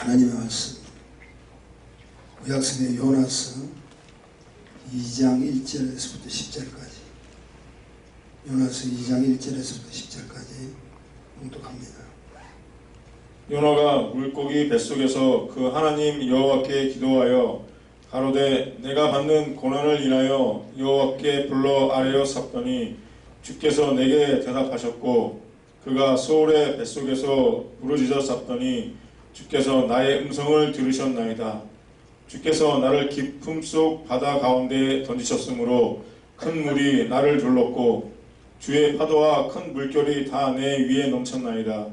하나님의 말씀 구약성의 요나서 2장 1절에서부터 10절까지 요나서 2장 1절에서부터 10절까지 봉독합니다. 요나가 물고기 뱃속에서 그 하나님 여호와께 기도하여 가로되 내가 받는 고난을 인하여 여호와께 불러 아뢰어 샀더니 주께서 내게 대답하셨고 그가 소울의 뱃속에서 부르짖어 쌌더니 주께서 나의 음성을 들으셨나이다. 주께서 나를 깊음 속 바다 가운데에 던지셨으므로 큰 물이 나를 둘렀고 주의 파도와 큰 물결이 다 내 위에 넘쳤나이다.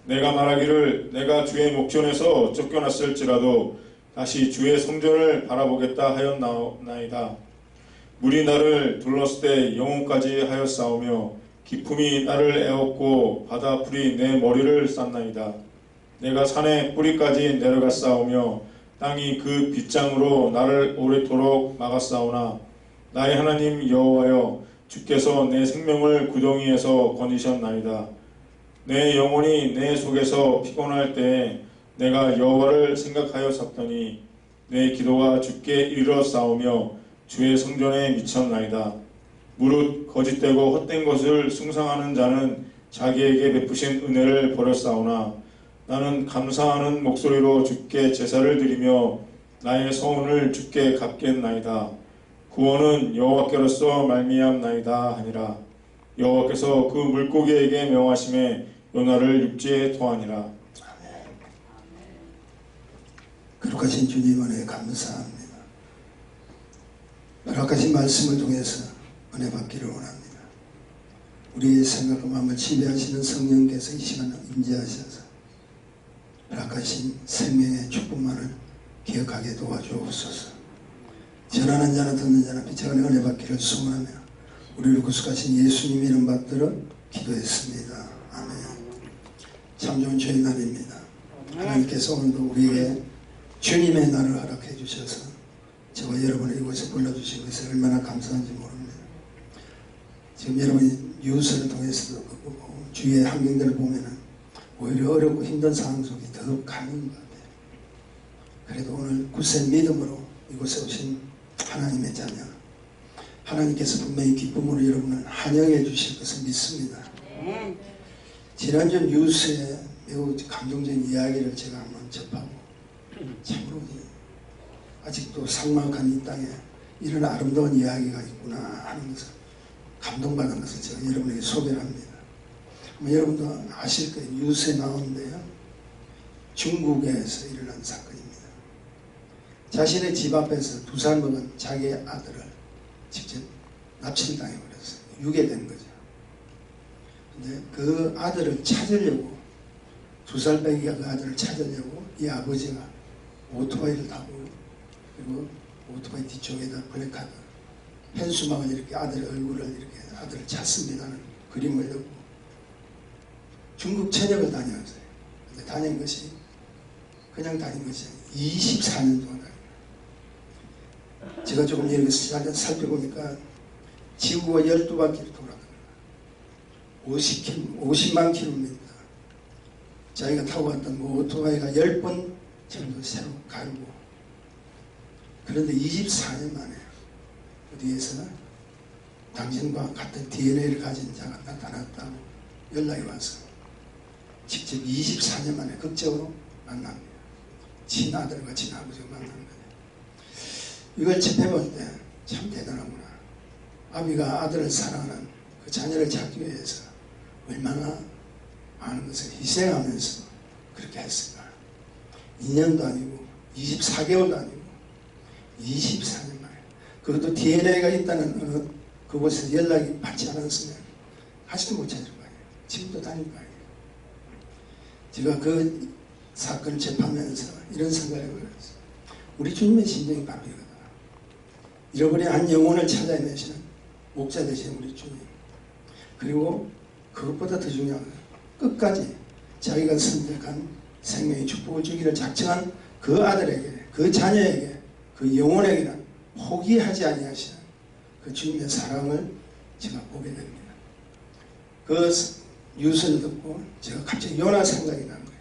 내가 말하기를 내가 주의 목전에서 쫓겨났을지라도 다시 주의 성전을 바라보겠다 하였나이다. 물이 나를 둘렀을 때 영혼까지 하였사오며 기품이 나를 에웠고 바다 풀이 내 머리를 쌌나이다. 내가 산의 뿌리까지 내려갔사오며 땅이 그 빗장으로 나를 오래도록 막았사오나 나의 하나님 여호와여 주께서 내 생명을 구덩이에서 거니셨나이다. 내 영혼이 내 속에서 피곤할 때에 내가 여호와를 생각하여 샀더니 내 기도가 주께 이르렀사오며 주의 성전에 미쳤나이다. 무릇 거짓되고 헛된 것을 숭상하는 자는 자기에게 베푸신 은혜를 버렸사오나 나는 감사하는 목소리로 주께 제사를 드리며 나의 서운을 주께 갚겠나이다. 구원은 여호와께로서 말미암나이다 하니라. 여호와께서 그 물고기에게 명하심에 요나를 육지에 토하니라. 거룩하신 주님 은혜 감사합니다. 허락하신 말씀을 통해서 은혜 받기를 원합니다. 우리의 생각과 마음을 지배하시는 성령께서 이 시간 임재하셔서 허락하신 생명의 축복만을 기억하게 도와주옵소서. 전하는 자나 듣는 자나 빛나는 은혜 받기를 소원하며 우리를 구속하신 예수님 이름 받들어 기도했습니다. 아멘. 참 좋은 주의 날입니다. 하나님께서 오늘도 우리에게 주님의 날을 허락해 주셔서 저와 여러분을 이곳에 불러주신 것에 얼마나 감사한지 모릅니다. 지금 여러분이 뉴스를 통해서도 주위의 환경들을 보면은 오히려 어렵고 힘든 상황 속에 더 가는 것 같아요. 그래도 오늘 굳센 믿음으로 이곳에 오신 하나님의 자녀, 하나님께서 분명히 기쁨으로 여러분을 환영해 주실 것을 믿습니다. 지난주 뉴스에 매우 감동적인 이야기를 제가 한번 접하고 참으로 아직도 삭막한 이 땅에 이런 아름다운 이야기가 있구나 하는 것을 감동받은 것을 제가 여러분에게 소개를 합니다. 여러분도 아실 거예요. 뉴스에 나오는데요. 중국에서 일어난 사건입니다. 자신의 집 앞에서 2살 먹은 자기의 아들을 직접 납치를 당해버렸어요. 유괴된 거죠. 근데 그 아들을 찾으려고 2살 배기가 그 아들을 찾으려고 이 아버지가 오토바이를 타고 그리고 오토바이 뒤쪽에다 블랙카드 현수막을 이렇게 아들의 얼굴을 이렇게 아들을 찾습니다는 그림을 넣고 중국 전역을 다녔어요. 근데 다닌 것이 그냥 다닌 것이 24년 동안 다녀요. 제가 조금 여기서 살펴보니까 지구가 12바퀴를 돌아가요. 50만 킬로미터. 자기가 타고 갔던 오토바이가 10번 정도 새로 갈고 그런데 24년 만에 어디에서 당신과 같은 DNA를 가진 자가 나타났다고 연락이 와서 직접 24년 만에 극적으로 만납니다. 친아들과 친아버지가 만난 거예요. 이걸 접해볼 때 참 대단하구나. 아비가 아들을 사랑하는 그 자녀를 찾기 위해서 얼마나 많은 것을 희생하면서 그렇게 했을까. 2년도 아니고 24개월도 아니고 24년 만에 그것도 DNA가 있다는 어느 그곳에서 연락이 받지 않았으면 아직도 못 찾을 거예요. 지금도 다닐 거예요. 제가 그 사건을 접하면서 이런 생각을 해버렸어요. 우리 주님의 심정이 바로 이거다. 잃어버린 한 영혼을 찾아내시는 목자 되신 우리 주님. 그리고 그것보다 더 중요한 건 끝까지 자기가 선택한 생명의 축복을 주기를 작정한 그 아들에게, 그 자녀에게, 그 영혼에게는 포기하지 아니하시는 그 주님의 사랑을 제가 보게 됩니다. 그 뉴스를 듣고 제가 갑자기 요나 생각이 난 거예요.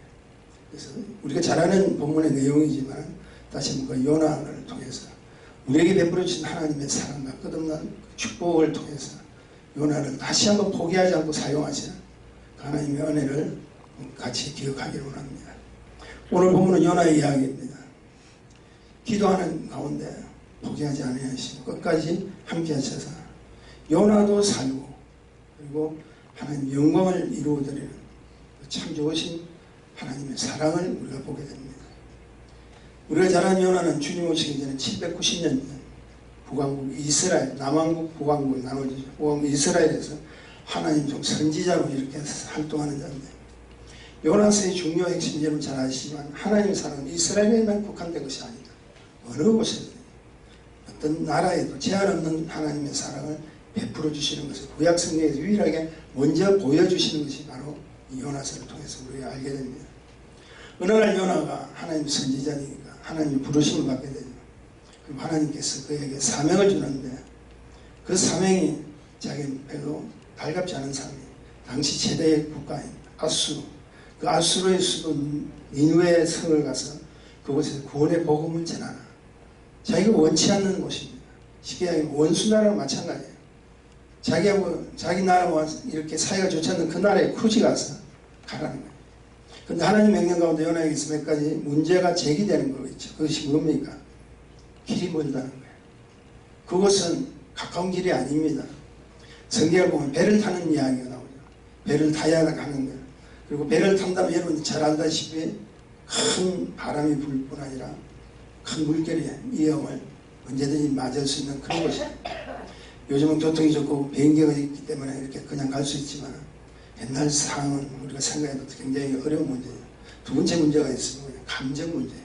그래서 우리가 잘 아는 본문의 내용이지만 다시 한번 그 요나를 통해서 우리에게 베풀어 주신 하나님의 사랑과 끝없는 축복을 통해서 요나를 다시 한번 포기하지 않고 사용하시는 하나님의 은혜를 같이 기억하기를 원합니다. 오늘 본문은 요나의 이야기입니다. 기도하는 가운데 포기하지 않으시고 끝까지 함께 하셔서 요나도 살고 그리고 하나님 영광을 이루어드리는 참 좋으신 하나님의 사랑을 우리가 보게 됩니다. 우리가 잘 아는 요나는 주님 오시기 전에 790년 전 북왕국 이스라엘, 남왕국 북왕국 나눠지죠. 북왕국 이스라엘에서 하나님 종 선지자로 이렇게 활동하는 자인데 요나서의 중요 핵심 여러분 잘 아시지만 하나님의 사랑은 이스라엘에만 국한된 것이 아니다. 어느 곳에도 어떤 나라에도 제한 없는 하나님의 사랑을 베풀어 주시는 것을 구약 성경에서 유일하게 먼저 보여주시는 것이 바로 이 요나서를 통해서 우리가 알게 됩니다. 어느 날 요나가 하나님 선지자니까 하나님의 부르심을 받게 되죠. 그럼 하나님께서 그에게 사명을 주는데 그 사명이 자기는 별로 달갑지 않은 사명이 당시 최대의 국가인 아수르, 그 아수르의 수도 니누의 성을 가서 그곳에서 구원의 복음을 전하라. 자기가 원치 않는 곳입니다. 쉽게 얘기하면 원수나라와 마찬가지예요. 자기하고 자기 나라와 이렇게 사이가 좋지 않는 그 나라에 굳이 가서 가라는 거예요. 그런데 하나님 명령 가운데 요나에게서 몇 가지 문제가 제기되는 거겠죠. 그것이 뭡니까? 길이 멀다는 거예요. 그곳은 가까운 길이 아닙니다. 성경을 보면 배를 타는 이야기가 나오죠. 배를 타야 가는 거예요. 그리고 배를 탄다면 여러분 잘 알다시피 큰 바람이 불 뿐 아니라 큰 물결의 위험을 언제든지 맞을 수 있는 그런 곳이에요. 요즘은 교통이 좋고 비행기가 있기 때문에 이렇게 그냥 갈 수 있지만 옛날 상황은 우리가 생각해도 굉장히 어려운 문제예요. 두 번째 문제가 있으면 감정 문제예요.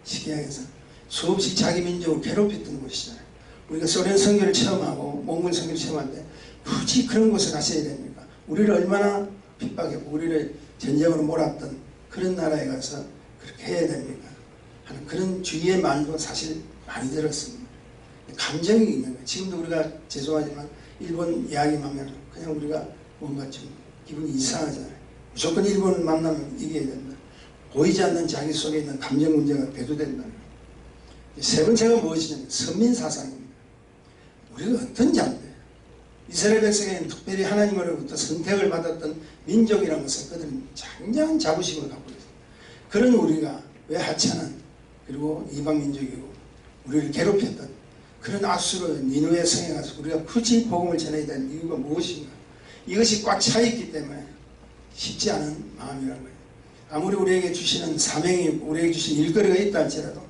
쉽게 얘기해서 수없이 자기 민족을 괴롭혔던 곳이잖아요. 우리가 소련 선교를 체험하고 몽골 선교를 체험하는데 굳이 그런 곳에 가셔야 됩니까? 우리를 얼마나 핍박했고 우리를 전쟁으로 몰았던 그런 나라에 가서 그렇게 해야 됩니까? 하는 그런 주위의 말도 사실 많이 들었습니다. 감정이 있는 거예요. 지금도 우리가 죄송하지만 일본 이야기만 하면 그냥 우리가 뭔가 좀 기분이 이상하잖아요. 무조건 일본을 만나면 이겨야 된다. 보이지 않는 자기 속에 있는 감정 문제가 대두된다. 세 번째가 무엇이냐면 선민사상입니다. 우리가 어떤 자인데 이스라엘 백성에는 특별히 하나님으로부터 선택을 받았던 민족이라는 것은 그들은 굉장한 자부심을 갖고 있습니다. 그런 우리가 왜 하찮은 그리고 이방민족이고 우리를 괴롭혔던 그런 아수르 니누의 성에 가서 우리가 굳이 복음을 전해야 되는 이유가 무엇인가? 이것이 꽉 차있기 때문에 쉽지 않은 마음이라는 거예요. 아무리 우리에게 주시는 사명이 우리에게 주신 일거리가 있다 할지라도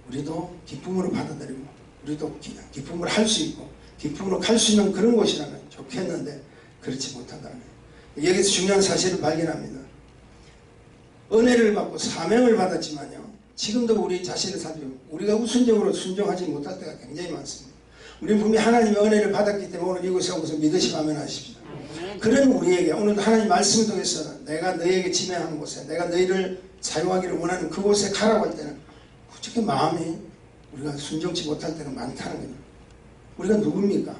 우리도 기쁨으로 받아들이고 우리도 기쁨으로 할 수 있고 기쁨으로 갈 수 있는 그런 곳이라면 좋겠는데 그렇지 못한다는 거예요. 여기서 중요한 사실을 발견합니다. 은혜를 받고 사명을 받았지만요. 지금도 우리 자신을 살피면 우리가 우선적으로 순종하지 못할 때가 굉장히 많습니다. 우리는 분명히 하나님의 은혜를 받았기 때문에 오늘 이곳에 오면서 믿으시고 하면 하십시다. 그런 우리에게 오늘도 하나님 말씀을 통해서 내가 너희에게 지명한 곳에 내가 너희를 사용하기를 원하는 그곳에 가라고 할 때는 솔직히 마음이 우리가 순종치 못할 때가 많다는 거예요. 우리가 누굽니까?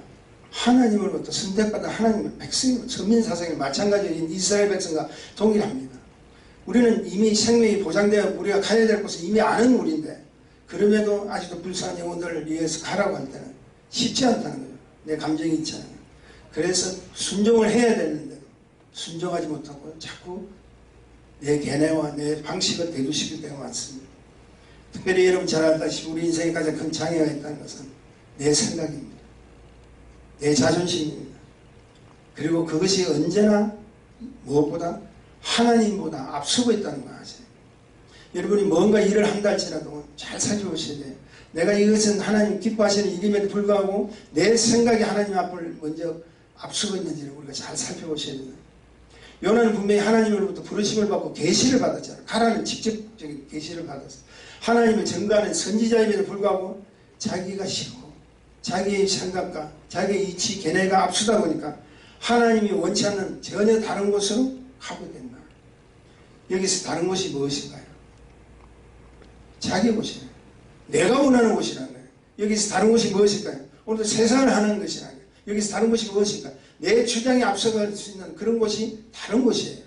하나님으로부터 선택받은 하나님의 백성이고 선민사상이 마찬가지인 이스라엘 백성과 동일합니다. 우리는 이미 생명이 보장되어 우리가 가야 될 곳을 이미 아는 우리인데 그럼에도 아직도 불쌍한 영혼들을 위해서 가라고 할 때는 쉽지 않다는 거예요. 내 감정이 있잖아요. 그래서 순종을 해야 되는데 순종하지 못하고 자꾸 내 견해와 내 방식을 대두시킬 때가 많습니다. 특별히 여러분 잘 알다시피 우리 인생에 가장 큰 장애가 있다는 것은 내 생각입니다. 내 자존심입니다. 그리고 그것이 언제나 무엇보다 하나님보다 앞서고 있다는 거 아세요? 여러분이 뭔가 일을 한다 할지라도 잘 살펴보셔야 돼요. 내가 이것은 하나님 기뻐하시는 일임에도 불구하고 내 생각이 하나님 앞을 먼저 앞서고 있는지를 우리가 잘 살펴보셔야 됩니다. 요나는 분명히 하나님으로부터 부르심을 받고 계시를 받았잖아요. 가라는 직접적인 계시를 받았어요. 하나님을 전가하는 선지자임에도 불구하고 자기가 싫고 자기의 생각과 자기의 이치, 견해가 앞서다 보니까 하나님이 원치 않는 전혀 다른 곳으로 가고 된다. 여기서 다른 곳이 무엇인가요? 자기 곳이에요. 내가 원하는 곳이라는 거예요. 여기서 다른 곳이 무엇일까요? 오늘도 세상을 하는 것이라는 거예요. 여기서 다른 곳이 무엇일까요? 내 주장이 앞서갈 수 있는 그런 곳이 다른 곳이에요.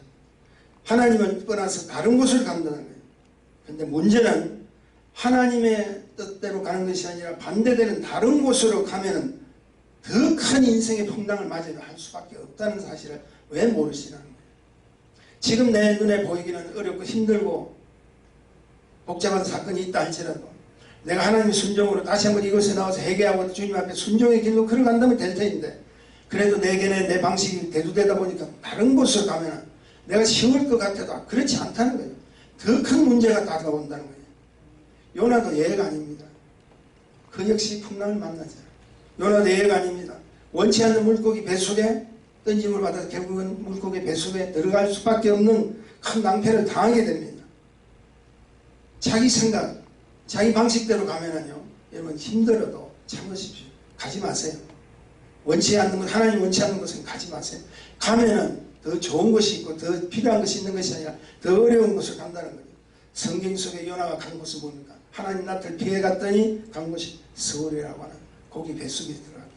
하나님을 떠나서 다른 곳을 간다는 거예요. 근데 문제는 하나님의 뜻대로 가는 것이 아니라 반대되는 다른 곳으로 가면은 더 큰 인생의 풍랑을 맞이할 수밖에 없다는 사실을 왜 모르시라는 거예요. 지금 내 눈에 보이기는 어렵고 힘들고 복잡한 사건이 있다 할지라도 내가 하나님의 순종으로 다시 한번 이곳에 나와서 회개하고 주님 앞에 순종의 길로 걸어간다면 될 터인데, 그래도 내게는 내 방식이 대두되다 보니까 다른 곳으로 가면 내가 쉬울 것 같아도 그렇지 않다는 거예요. 더 큰 문제가 다가온다는 거예요. 요나도 예외가 아닙니다. 그 역시 풍랑을 만나죠. 요나도 예외가 아닙니다. 원치 않는 물고기 뱃속에 던짐을 받아서 결국은 물고기 뱃속에 들어갈 수밖에 없는 큰 낭패를 당하게 됩니다. 자기 생각, 자기 방식대로 가면은요, 여러분 힘들어도 참으십시오. 가지 마세요. 원치 않는 것, 하나님 원치 않는 것은 가지 마세요. 가면은 더 좋은 것이 있고 더 필요한 것이 있는 것이 아니라 더 어려운 곳을 간다는 거죠. 성경 속에 요나가 간 곳은 뭡니까? 하나님 낯을 피해 갔더니 간 곳이 서울이라고 하는 고기 뱃속에 들어갔다.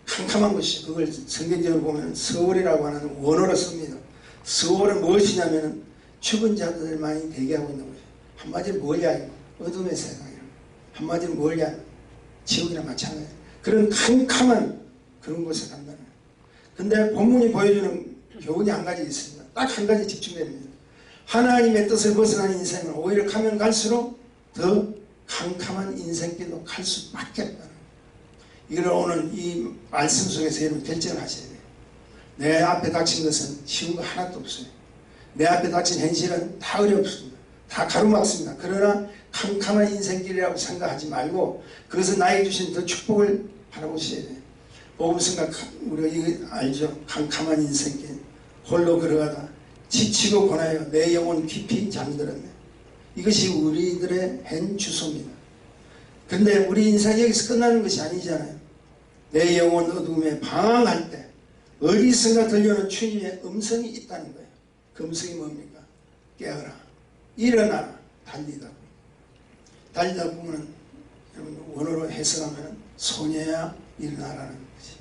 캄캄한 것이, 그걸 성경적으로 보면 서울이라고 하는 원어로 씁니다. 서울은 무엇이냐면 죽은 자들만이 대기하고 있는 것이에요. 한마디로 뭐냐, 어둠의 세상이에요. 한마디로 뭐냐, 지옥이랑 마찬가지예요. 그런 캄캄한 그런 곳에 간다는 거예요. 근데 본문이 보여주는 교훈이 한 가지 있습니다. 딱 한 가지 집중됩니다. 하나님의 뜻을 벗어난 인생은 오히려 가면 갈수록 더 캄캄한 인생길로 갈 수밖에 없다는 거예요. 이걸 오늘 이 말씀 속에서 여러분 결정을 하셔야 돼요. 내 앞에 닥친 것은 쉬운 거 하나도 없어요. 내 앞에 닥친 현실은 다 어렵습니다. 다 가로막습니다. 그러나 캄캄한 인생길이라고 생각하지 말고 그것은 나에게 주신 더 축복을 바라보셔야 돼요. 복음성가 우리가 이거 알죠? 캄캄한 인생길 홀로 걸어가다 지치고 고나여 내 영혼 깊이 잠들었네. 이것이 우리들의 현 주소입니다. 근데 우리 인생이 여기서 끝나는 것이 아니잖아요. 내 영혼 어둠에 방황할 때 어디선가 들려오는 주님의 음성이 있다는 거예요. 그 음성이 뭡니까? 깨어라, 일어나라, 달리다. 달리다 보면 여러분 원어로 해석하면 소녀야 일어나라는 거지.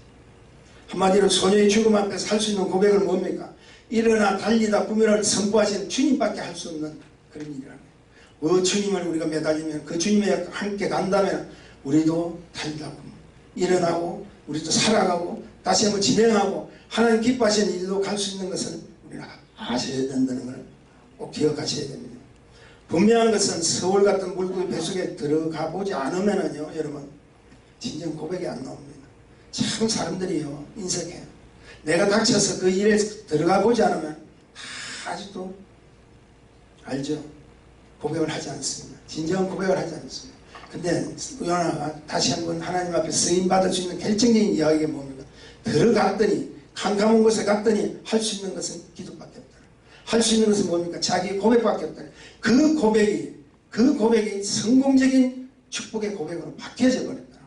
한마디로 소녀의 죽음 앞에서 할 수 있는 고백은 뭡니까? 일어나 달리다 구면을 선포하시는 주님밖에 할 수 없는 그런 일이라는 거예요. 주님을 우리가 매달리면 그 주님에 함께 간다면 우리도 달리다 보면 일어나고 우리도 살아가고 다시 한번 진행하고 하나님 기뻐하시는 일로 갈 수 있는 것을 우리는 아셔야 된다는 걸 꼭 기억하셔야 됩니다. 분명한 것은 서울 같은 물고기 뱃속에 들어가 보지 않으면은요, 여러분 진정 고백이 안 나옵니다. 참 사람들이요 인색해요. 내가 닥쳐서 그 일에 들어가 보지 않으면 아직도 알죠? 고백을 하지 않습니다. 진정한 고백을 하지 않습니다. 근데 요나가 다시 한번 하나님 앞에 쓰임받을 수 있는 결정적인 이야기가 뭡니까? 들어갔더니 캄캄한 곳에 갔더니 할 수 있는 것은 기도밖에 없다. 할 수 있는 것은 뭡니까? 자기 고백밖에 없다. 그 고백이 성공적인 축복의 고백으로 바뀌어져 버렸다.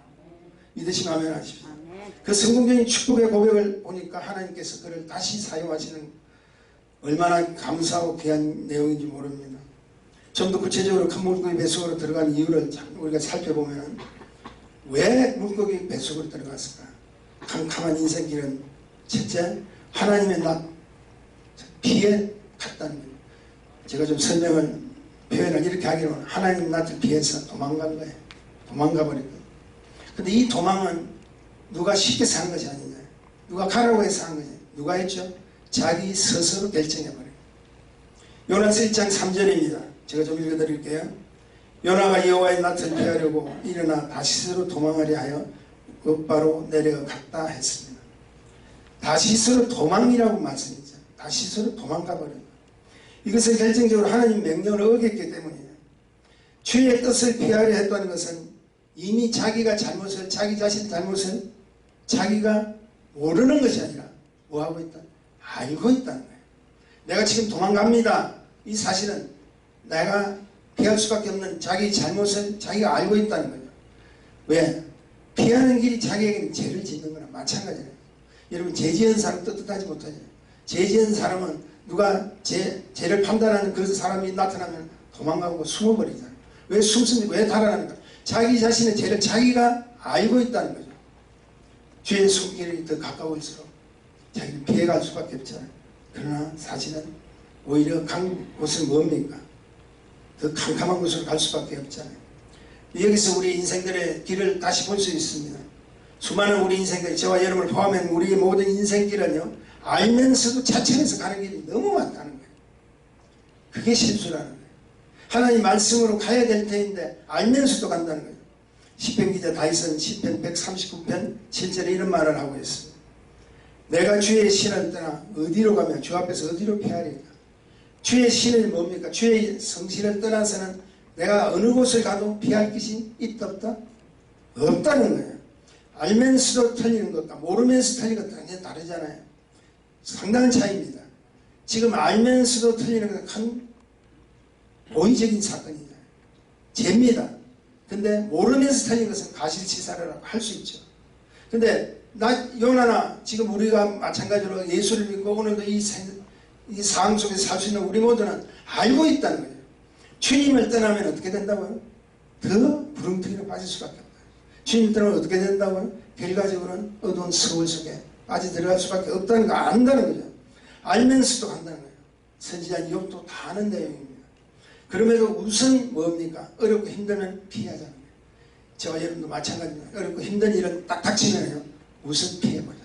믿으시면 아멘 하십시오. 그 성공적인 축복의 고백을 보니까 하나님께서 그를 다시 사용하시는 얼마나 감사하고 귀한 내용인지 모릅니다. 좀 더 구체적으로 큰 물고기 뱃속으로 들어간 이유를 우리가 살펴보면 왜 물고기 뱃속으로 들어갔을까? 캄캄한 인생길은 첫째, 하나님의 낯 피해 갔다는 거예요. 제가 좀 표현을 이렇게 하기로는 하나님 낯을 피해서 도망간 거예요. 도망가 버린 거예요. 근데 이 도망은 누가 시켜서 한 것이 아니냐. 누가 가라고 해서 한 거지. 누가 했죠? 자기 스스로 결정해버려요. 요나서 1장 3절입니다. 제가 좀 읽어드릴게요. 요나가 여호와의 낯을 피하려고 일어나 다시스로 도망하려 하여 곧바로 내려갔다 했습니다. 다시스로 도망이라고 말씀이죠. 다시스로 도망가버려요. 이것은 결정적으로 하나님 명령을 어겼기 때문이에요. 주의 뜻을 피하려 했다는 것은 이미 자기가 잘못을, 자기 자신의 잘못을 자기가 모르는 것이 아니라 뭐하고 있다? 알고 있다는 거예요. 내가 지금 도망갑니다. 이 사실은 내가 피할 수밖에 없는 자기 잘못을 자기가 알고 있다는 거죠. 왜? 피하는 길이 자기에게는 죄를 짓는 거나 마찬가지예요. 여러분 죄 지은 사람 떳떳하지 못하죠. 죄 지은 사람은 누가 죄를 판단하는 그 사람이 나타나면 도망가고 숨어버리잖아요. 왜 숨습니까? 왜 달아나는가? 자기 자신의 죄를 자기가 알고 있다는 거죠. 죄의 손길이 더 가까울수록 자기는 피해갈 수밖에 없잖아요. 그러나 사실은 오히려 간 곳은 뭡니까? 더 캄캄한 곳으로 갈 수밖에 없잖아요. 여기서 우리 인생들의 길을 다시 볼 수 있습니다. 수많은 우리 인생들, 저와 여러분을 포함한 우리의 모든 인생길은요, 알면서도 자천해서 가는 길이 너무 많다는 거예요. 그게 실수라는 거예요. 하나님 말씀으로 가야 될 터인데 알면서도 간다는 거예요. 시편 기자 다윗은 시편 139편 7절에 이런 말을 하고 있습니다. 내가 주의 신을 떠나 어디로 가면 주 앞에서 어디로 피하리까? 주의 신은 뭡니까? 주의 성신을 떠나서는 내가 어느 곳을 가도 피할 것이 있다 없다? 없다는 거예요. 알면서도 틀리는 것과 모르면서 틀리는 것과 완전히 다르잖아요. 상당한 차이입니다. 지금 알면서도 틀리는 건 큰 고의적인 사건이잖아요. 죄입니다. 근데 모르면서 틀린 것은 가실치사라고 할 수 있죠. 근데 요나나 지금 우리가 마찬가지로 예수를 믿고 오늘도 이 상황 속에서 살 수 있는 우리 모두는 알고 있다는 거예요. 주님을 떠나면 어떻게 된다고요? 더 부릉텅이로 빠질 수밖에 없다. 주님을 떠나면 어떻게 된다고요? 결과적으로는 어두운 서울 속에 빠져들어갈 수밖에 없다는 거 안다는 거죠. 알면서도 간다는 거예요. 선지자 이욥도 다 아는 내용입니다. 그럼에도 우선 뭡니까? 어렵고 힘들면 피하자는 거예요. 저와 여러분도 마찬가지입니다. 어렵고 힘든 일은 딱 닥치면요, 우선 피해보자.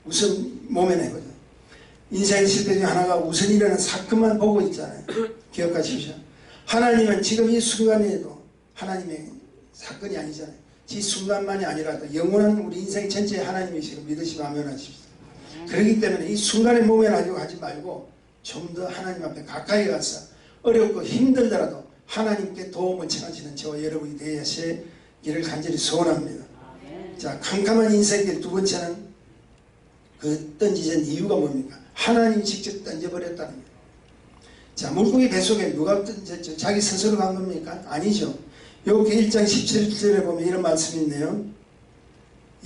우선 모면해보자. 인생의 실패 중 하나가 우선 일어나는 사건만 보고 있잖아요. 기억하십시오. 하나님은 지금 이 순간에도 하나님의 사건이 아니잖아요. 이 순간만이 아니라도 영원한 우리 인생 전체에 하나님이시고 믿으시고 아멘하십시오. 그렇기 때문에 이 순간에 모면하려고 하지 말고 좀 더 하나님 앞에 가까이 가서 어렵고 힘들더라도 하나님께 도움을 청하시는 저와 여러분이 되시기를 간절히 소원합니다. 자, 캄캄한 인생길 두 번째는 그 던지신 이유가 뭡니까? 하나님이 직접 던져버렸다는 거예요. 자, 물고기 뱃속에 누가 던졌죠? 자기 스스로 간 겁니까? 아니죠. 여기 1장 17절에 보면 이런 말씀이 있네요.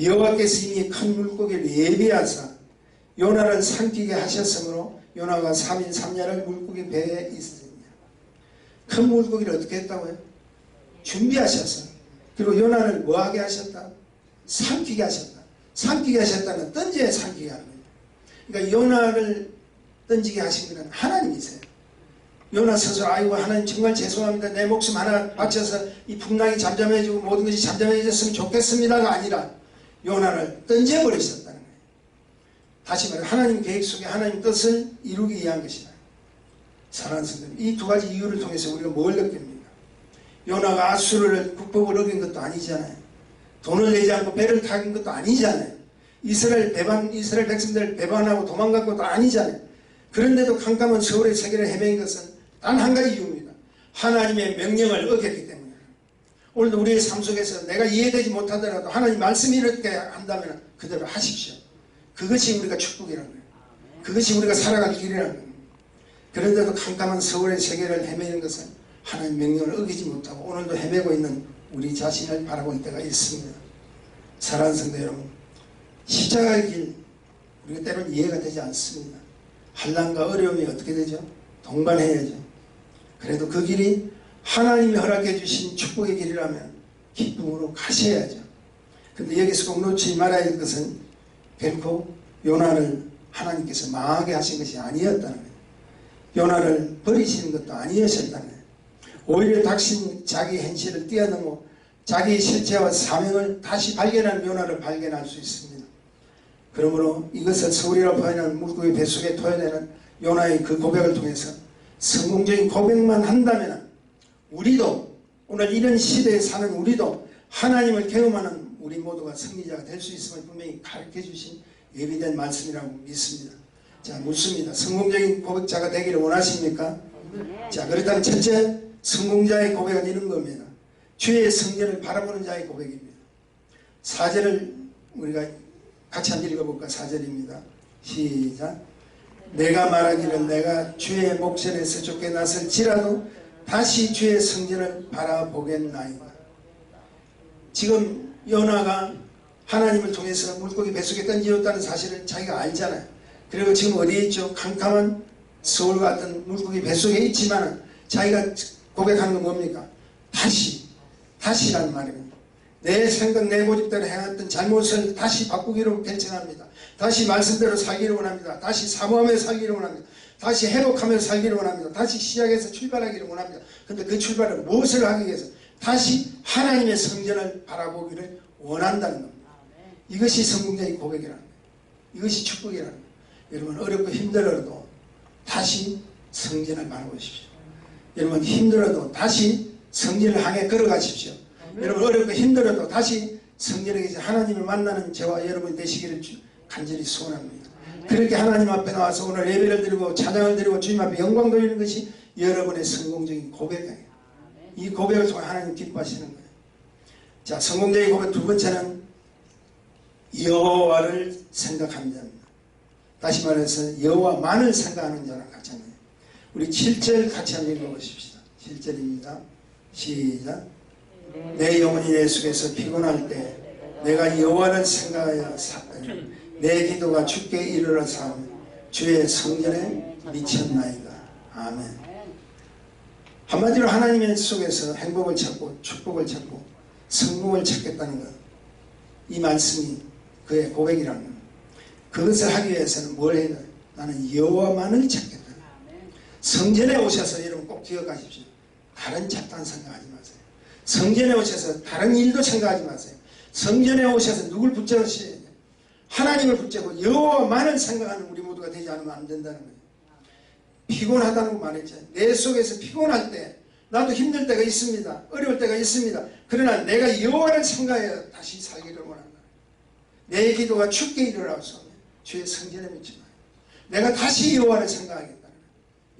여호와께서 이미 큰 물고기를 예비하사 요나를 삼키게 하셨으므로 요나가 3일 3야를 물고기 배에 있었습니다. 큰 물고기를 어떻게 했다고요? 준비하셨어요. 그리고 요나를 뭐하게 하셨다? 삼키게 하셨다. 삼키게 하셨다는 던져야 삼키게 하는 거예요. 그러니까 요나를 던지게 하신 분은 하나님이세요. 요나 스스로 아이고 하나님 정말 죄송합니다. 내 목숨 하나 바쳐서 이 풍랑이 잠잠해지고 모든 것이 잠잠해졌으면 좋겠습니다가 아니라 요나를 던져버리셨다는 거예요. 다시 말해 하나님 계획 속에 하나님 뜻을 이루기 위한 것이다. 사랑하는 성도님, 이 두 가지 이유를 통해서 우리가 뭘 느낍니까? 요나가 아수르를 국법을 어긴 것도 아니잖아요. 돈을 내지 않고 배를 타긴 것도 아니잖아요. 이스라엘 백성들을 배반하고 도망간 것도 아니잖아요. 그런데도 캄캄한 서울의 세계를 헤맨 것은 단 한 가지 이유입니다. 하나님의 명령을 어겼기 때문에. 오늘도 우리의 삶 속에서 내가 이해되지 못하더라도 하나님 말씀이 이렇게 한다면 그대로 하십시오. 그것이 우리가 축복이라는 거예요. 그것이 우리가 살아갈 길이라는 거예요. 그런데도 캄캄한 서울의 세계를 헤매는 것은 하나님 명령을 어기지 못하고 오늘도 헤매고 있는 우리 자신을 바라볼 때가 있습니다. 사랑하는 성도 여러분, 십자가의 길 우리가 때로는 이해가 되지 않습니다. 환난과 어려움이 어떻게 되죠? 동반해야죠. 그래도 그 길이 하나님이 허락해 주신 축복의 길이라면 기쁨으로 가셔야죠. 근데 여기서 꼭 놓치지 말아야 할 것은 결코 요나를 하나님께서 망하게 하신 것이 아니었다는 거예요. 요나를 버리시는 것도 아니었다는 거예요. 오히려 당신 자기 현실을 뛰어넘어 자기의 실체와 사명을 다시 발견한 요나를 발견할 수 있습니다. 그러므로 이것을 서울이라고 표현하는 물고기 뱃속에 토해내는 요나의 그 고백을 통해서 성공적인 고백만 한다면 우리도 오늘 이런 시대에 사는 우리도 하나님을 경험하는 우리 모두가 승리자가 될 수 있음을 분명히 가르쳐 주신 예비된 말씀이라고 믿습니다. 자, 묻습니다. 성공적인 고백자가 되기를 원하십니까? 자, 그렇다면 첫째 성공자의 고백은 이런 겁니다. 주의 성전을 바라보는 자의 고백입니다. 4절을 우리가 같이 한번 읽어볼까? 4절입니다. 시작. 내가 말하기를 내가 주의 목전에서 쫓겨났을지라도 다시 주의 성전을 바라보겠나이다. 지금 요나가 하나님을 통해서 물고기 뱃속에 던지었다는 사실을 자기가 알잖아요. 그리고 지금 어디에 있죠? 캄캄한 서울 같은 물고기 뱃속에 있지만 자기가 고백하는 건 뭡니까? 다시라는 말입니다. 내 생각 내 고집대로 행했던 잘못을 다시 바꾸기로 결정합니다. 다시 말씀대로 살기를 원합니다. 다시 사모하며 살기를 원합니다. 다시 회복하며 살기를 원합니다. 다시 시작해서 출발하기를 원합니다. 그런데 그 출발은 무엇을 하기 위해서? 다시 하나님의 성전을 바라보기를 원한다는 겁니다. 이것이 성공적인 고백이라는 거예요. 이것이 축복이라는 거예요. 여러분 어렵고 힘들어도 다시 성전을 바라보십시오. 여러분 힘들어도 다시 성전을 향해 걸어가십시오. 여러분 어렵고 힘들어도 다시 성전에 계신 하나님을 만나는 저와 여러분이 되시기를 간절히 소원합니다. 그렇게 하나님 앞에 나와서 오늘 예배를 드리고 찬양을 드리고 주님 앞에 영광 돌리는 것이 여러분의 성공적인 고백이에요. 이 고백을 통해 하나님 기뻐하시는 거예요. 자, 성공적인 고백 두 번째는 여호와를 생각하는 자입니다. 다시 말해서 여호와만을 생각하는 자랑 같이 합니다. 우리 7절 같이 한번 읽어보십시다. 7절입니다. 시작. 내 영혼이 내 속에서 피곤할 때 내가 여호와를 생각하여 내 기도가 주께 이르러 사오며 주의 성전에 미쳤나이다. 아멘. 한마디로 하나님의 속에서 행복을 찾고 축복을 찾고 성공을 찾겠다는 것, 이 말씀이 그의 고백이라는 것. 그것을 하기 위해서는 뭘 해야 돼? 나는 여호와만을 찾겠다. 성전에 오셔서 여러분 꼭 기억하십시오. 다른 잡다한 생각하지 마세요. 성전에 오셔서 다른 일도 생각하지 마세요. 성전에 오셔서 누굴 붙잡으셔야 돼요? 하나님을 붙잡고 여호와만을 생각하는 우리 모두가 되지 않으면 안 된다는 거예요. 피곤하다는 거 말했죠. 내 속에서 피곤할 때 나도 힘들 때가 있습니다. 어려울 때가 있습니다. 그러나 내가 여호와를 생각하여 다시 살기를 원한다. 내 기도가 주께 이르러서 주의 성전에 미치나 내가 다시 여호와를 생각하겠다는 거예요.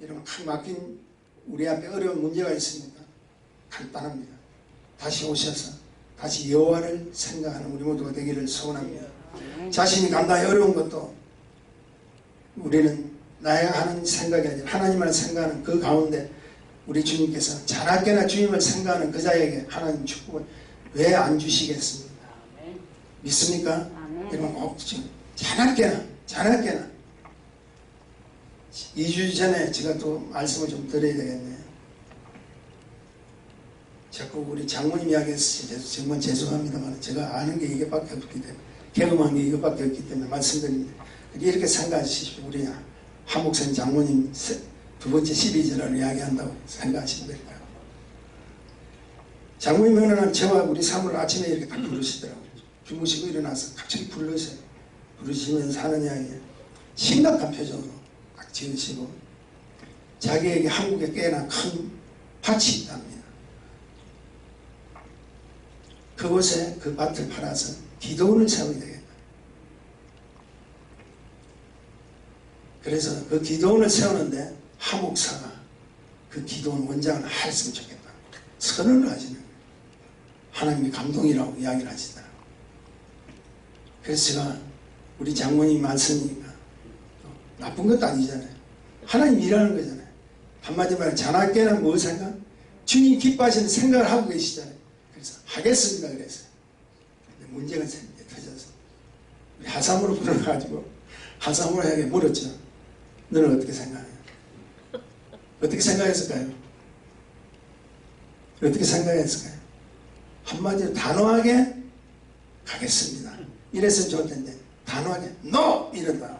여러분 각 막힌 우리 앞에 어려운 문제가 있습니까? 간단합니다. 다시 오셔서 다시 여호와를 생각하는 우리 모두가 되기를 소원합니다. 자신이 감당이 어려운 것도 우리는 나야 하는 생각이 아니라 하나님을 생각하는 그 가운데 우리 주님께서 자나깨나 주님을 생각하는 그 자에게 하나님 축복을 왜 안 주시겠습니까? 믿습니까? 여러분 꼭 자나깨나 2주 전에 제가 또 말씀을 좀 드려야 되겠네요. 자꾸 우리 장모님 이야기해서 정말 죄송합니다만 제가 아는 게 이게밖에 없기 때문에 경험한 게 이것밖에 없기 때문에 말씀드립니다. 이렇게 생각하십시오. 우리 하목선 장모님 두 번째 시리즈를 이야기한다고 생각하시면 될까요? 장모님 어느 날 저와 우리 사모를 아침에 이렇게 딱 부르시더라고요. 주무시고 일어나서 갑자기 부르셔요. 부르시면서 하는 이야기에 심각한 표정으로 딱 지으시고 자기에게 한국에 꽤나 큰 밭이 있답니다. 그곳에 그 밭을 팔아서 기도원을 세워야 되겠다. 그래서 그 기도원을 세우는데 하목사가 그 기도원 원장을 했으면 좋겠다. 선언을 하시는 거예요. 하나님의 감동이라고 이야기를 하시더라고요. 그래서 제가 우리 장모님 말씀이니까 나쁜 것도 아니잖아요. 하나님 일하는 거잖아요. 한마디 말해 자나깨나 뭐 생각? 주님 기뻐하시는 생각을 하고 계시잖아요. 그래서 하겠습니다 그랬어요. 근데 문제가 터져서 우리 하삼으로 불러가지고 하삼으로에게 물었죠. 너는 어떻게 생각해? 어떻게 생각했을까요? 어떻게 생각했을까요? 한마디로 단호하게 가겠습니다. 이랬으면 좋을 텐데 단호하게 NO! 이런다.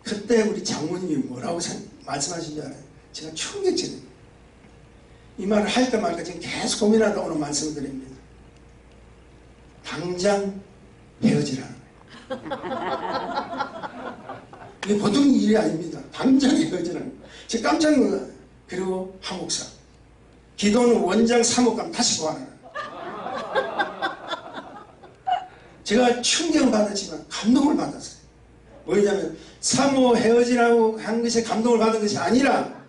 그때 우리 장모님이 뭐라고 말씀하신 줄 알아요? 제가 충격적이에요. 이 말을 할까 말까 지금 계속 고민하다 오늘 말씀을 드립니다. 당장 헤어지라는 거예요. 이게 보통 일이 아닙니다. 당장 헤어지라는 거예요. 제가 깜짝 놀라요. 그리고 하목사 기도는 원장 사목감 다시 보아라. 제가 충격을 받았지만 감동을 받았어요. 뭐냐면 사모 헤어지라고 한 것에 감동을 받은 것이 아니라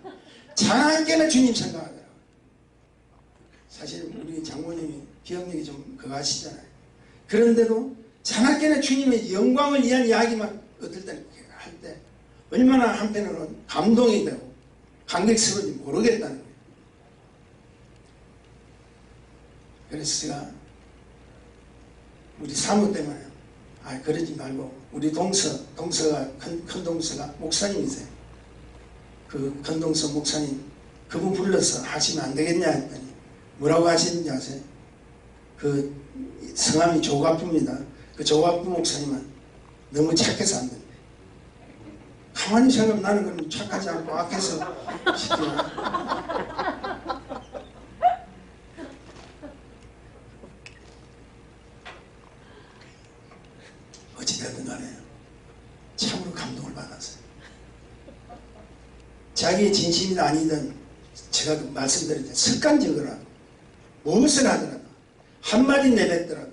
자나깨나 주님 생각하더라고요. 사실 우리 장모님이 기억력이 좀 그거 하시잖아요. 그런데도 자나깨나 주님의 영광을 위한 이야기만 어떨 때는 할 때 얼마나 한편으로는 감동이 되고 감격스러운지 모르겠다는 거예요. 그래서 제가 우리 사모 때문에 그러지 말고 우리 동서가 큰 동서가 목사님이세요. 그 큰 동서 목사님 그분 불러서 하시면 안 되겠냐 했더니 뭐라고 하시는지 아세요? 그 성함이 조갑부입니다. 그 조갑부 목사님은 너무 착해서 안 된대. 가만히 생각하면 나는 그럼 착하지 않고 악해서 시키는 어찌되든 간에 참으로 감동을 받았어요. 자기의 진심이든 아니든 제가 말씀드렸죠. 습관적으로라도 무엇을 하더라도 한마디 내뱉더라도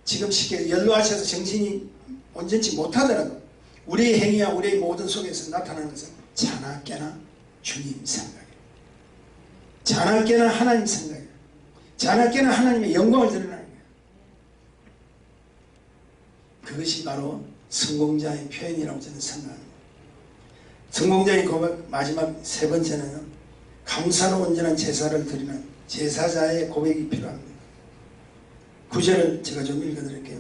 지금 쉽게 연로하셔서 정신이 온전치 못하더라도 우리의 행위와 우리의 모든 속에서 나타나는 것은 자나깨나 주님 생각이에요. 자나깨나 하나님 생각이에요. 자나깨나 하나님의 영광을 드러내는 거예요. 그것이 바로 성공자의 표현이라고 저는 생각합니다. 성공자의 고백 마지막 세 번째는 감사로 온전한 제사를 드리는 제사자의 고백이 필요합니다. 9절을 제가 좀 읽어드릴게요.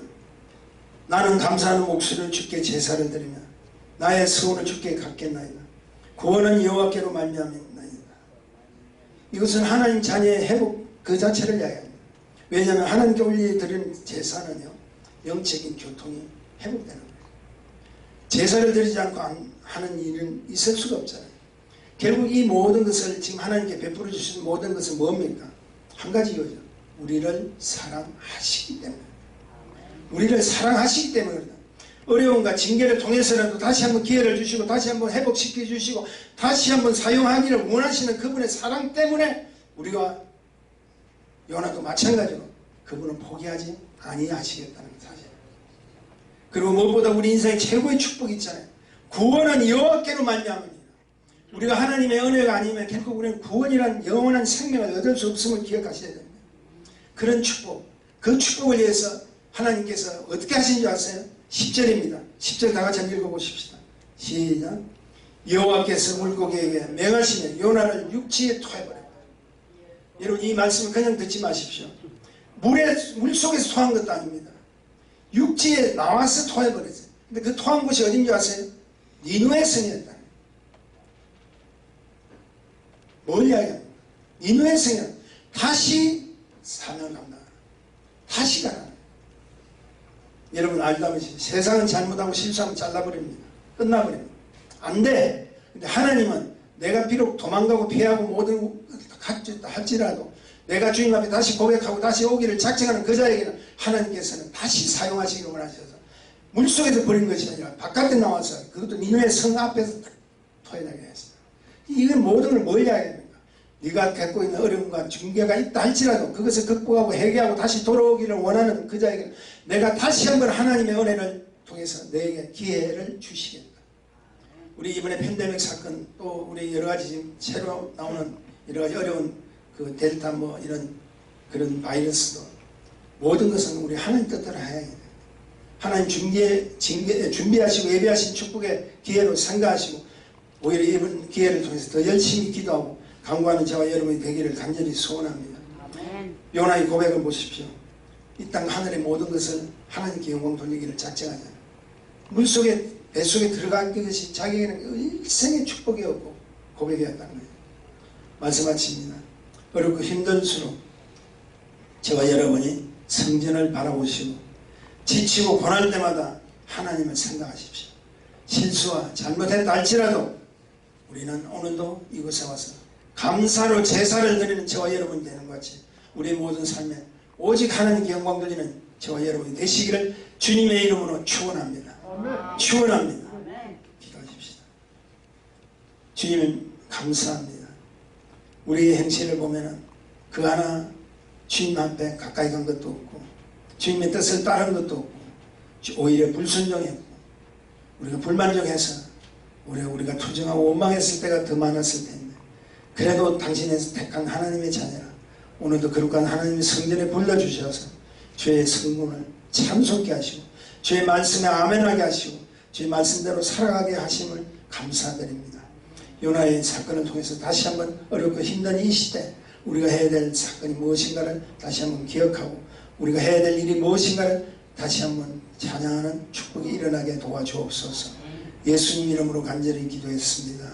나는 감사하는 목소리를 주께 제사를 드리며 나의 서원을 주께 갚겠나이다. 구원은 여호와께로 말미암나이다. 이것은 하나님 자녀의 회복 그 자체를 이야기합니다. 왜냐하면 하나님께 올려드리는 제사는요, 영적인 교통이 회복되는 거예요. 제사를 드리지 않고 하는 일은 있을 수가 없잖아요. 결국 이 모든 것을 지금 하나님께 베풀어 주신 모든 것은 뭡니까? 한 가지 이거죠. 우리를 사랑하시기 때문에. 우리를 사랑하시기 때문에 어려움과 징계를 통해서라도 다시 한번 기회를 주시고 다시 한번 회복시켜 주시고 다시 한번 사용하기를 원하시는 그분의 사랑 때문에 우리가 요나도 마찬가지로 그분은 포기하지 아니하시겠다는 사실. 그리고 무엇보다 우리 인생의 최고의 축복이 있잖아요. 구원은 여호와께로 말미암으니라. 우리가 하나님의 은혜가 아니면 결국 우리는 구원이란 영원한 생명을 얻을 수 없음을 기억하셔야 됩니다. 그런 축복, 그 축복을 위해서 하나님께서 어떻게 하신 줄 아세요? 10절입니다. 10절 다 같이 한번 읽어보십시다. 시작. 여호와께서 물고기에게 맹하시며 요나를 육지에 토해버렸다. 여러분 이 말씀을 그냥 듣지 마십시오. 물속에서 토한 것도 아닙니다. 육지에 나와서 토해버렸어요. 근데 그 토한 곳이 어딘지 아세요? 니누의 성이었다. 뭘 이야기합니까? 니누의 성은 다시 사명을 감당하라. 다시 가라. 여러분 알다시피 세상은 잘못하고 실수하면 잘라버립니다. 끝나버립니다. 안 돼. 근데 하나님은 내가 비록 도망가고 피하고 모든 할지라도 내가 주님 앞에 다시 고백하고 다시 오기를 작정하는 그 자에게는 하나님께서는 다시 사용하시기를 원하셔서 물속에서 버린 것이 아니라 바깥에 나와서 그것도 니누의 성 앞에서 토해내게 했어요. 이건 모든 걸 뭘 이야기합니까? 네가 겪고 있는 어려움과 징계가 있다 할지라도 그것을 극복하고 해결하고 다시 돌아오기를 원하는 그 자에게 내가 다시 한번 하나님의 은혜를 통해서 너에게 기회를 주시겠다. 우리 이번에 팬데믹 사건 또 우리 여러 가지 지금 새로 나오는 여러 가지 어려운 그 델타 뭐 이런 그런 바이러스도 모든 것은 우리 하나님 뜻대로 해야 돼요. 하나님 준비하시고 예비하신 축복의 기회로 생각하시고 오히려 이번 기회를 통해서 더 열심히 기도하고 강구하는 저와 여러분이 되기를 간절히 소원합니다. 요나의 고백을 보십시오. 이 땅 하늘의 모든 것을 하나님께 영광 돌리기를 작정하잖아요. 물속에 뱃속에 들어간 것이 자기에게는 일생의 축복이었고 고백이었다는 거예요. 말씀 마칩니다. 어렵고 힘들수록 저와 여러분이 성전을 바라보시고 지치고 고날 때마다 하나님을 생각하십시오. 실수와 잘못했다 할지라도 우리는 오늘도 이곳에 와서 감사로 제사를 드리는 저와 여러분이 되는 것 같이 우리의 모든 삶에 오직 하나님께 영광 돌리는 저와 여러분이 되시기를 주님의 이름으로 축원합니다. 축원합니다. 기도하십시다. 주님 감사합니다. 우리의 행실을 보면은 그 하나 주님 앞에 가까이 간 것도 없고 주님의 뜻을 따른 것도 없고 오히려 불순종했고 우리가 불만족해서 우리가 투정하고 원망했을 때가 더 많았을 텐데 그래도 당신의 택한 하나님의 자녀라 오늘도 거룩한 하나님의 성전에 불러주셔서 주의 성문을 참속게 하시고 주의 말씀에 아멘하게 하시고 주의 말씀대로 살아가게 하심을 감사드립니다. 요나의 사건을 통해서 다시 한번 어렵고 힘든 이 시대 우리가 해야 될 사건이 무엇인가를 다시 한번 기억하고 우리가 해야 될 일이 무엇인가를 다시 한번 찬양하는 축복이 일어나게 도와주옵소서. 예수님 이름으로 간절히 기도했습니다.